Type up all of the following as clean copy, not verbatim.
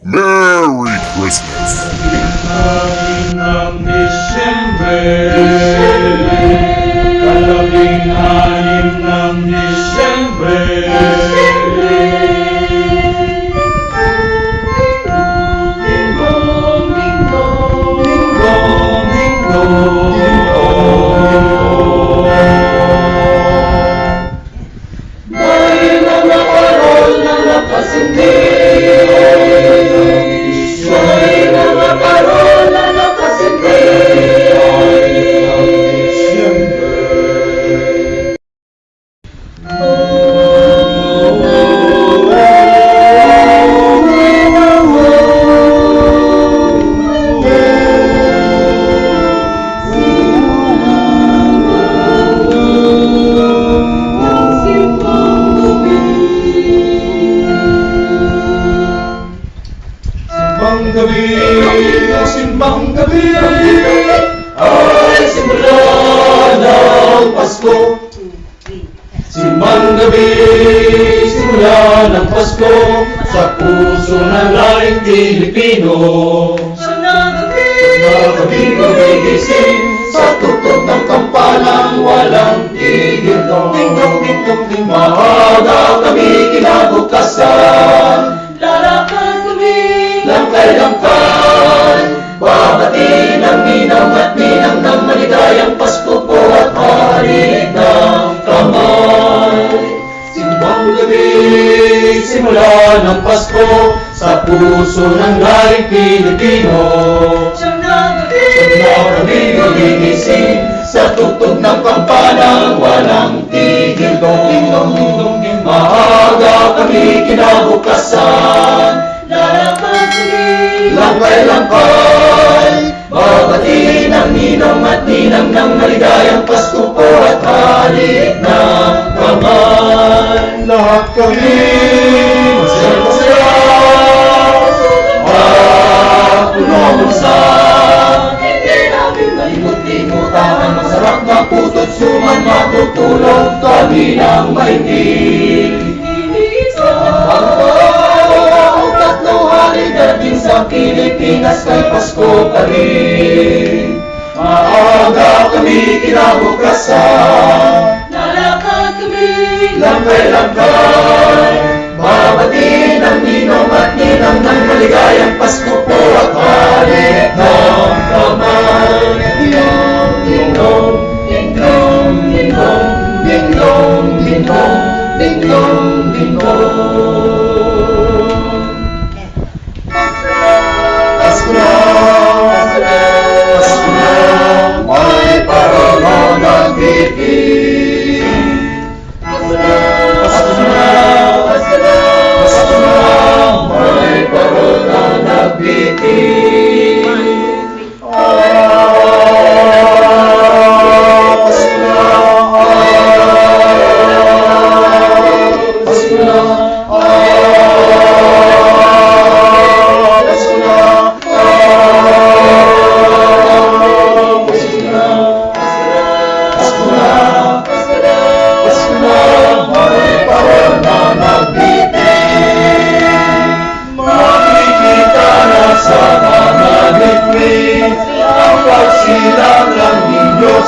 Merry Christmas! Ng Disyembre, kalabing-anim ng Disyembre, Ding-dong, ding-dong, ding-dong, ding-dong, ding-dong. May mga parol na nakasindi, may mga parol na nakasindi, simbang gabi ay simula ng Pasko. Simbang gabi, simula ng Pasko sa puso ng laing Pilipino. Gabi gumigising sa tutok ng kampalang walang tigil. Ding-dong, ding-dong, ding. Maaga kami kinabukasan, lalakad kami langkay-langkay, babati ng ninang at ninang ng maligayang Pasko po at halik ng kamay. Simbang gabi, simula ng Pasko sa puso ng laing Pilipino. Siyam na kami gumigising sa tugtog ng kampalang walang tigil. Ding-dong, ding-dong, ding. Maaga kami kinabukasan, lalakad kami langkay-langkay, babati ng ninong at ninang ng maligayang Pasko po at halik ng kamay. Lahat kami masaya-masaya at puno-pusa, hindi namin malimut-limutan ang masarap na puto't suman, matutulog kami ng mahigit. Dating sa Pilipinas kay Pasko pa rin. Maaga kami kinabukasan, lalakad kami langkay-langkay, babati ng ninong at ninang ng maligayang Pasko po at halik ng kamay. Ding-dong, ding-dong, ding-dong, ding-dong, ding-dong, ding-dong, ding-dong. Pasko na, may parola nagbibig. Pasko na, may parola nagbibig.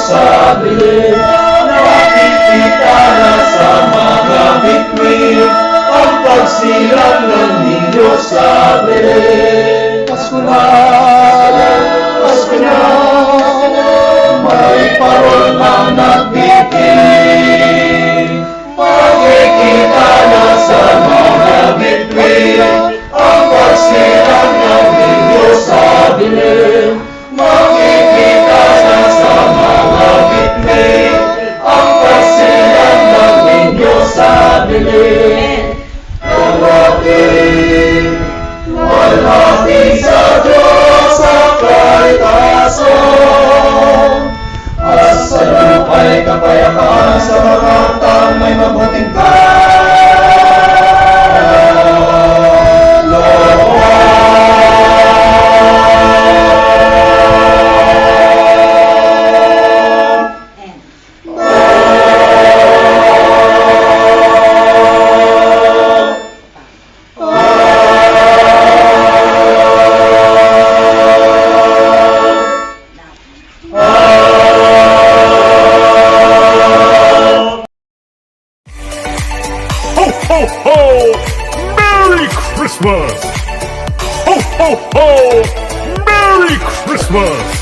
Sa bili, nakikita na sa mga bituin ang pagsilang ng ninyo sa bili. Pasko na, may parol na nagbitig, makikita na sa mga bituin ang pagsilang ng ninyo sa bili. Makikita na sa mga bitbit ang pasilang ng ninyo sa bili. Walhati sa Diyos ang kalikasan, at sa ho, ho! Merry Christmas! Ho, ho, ho! Merry Christmas!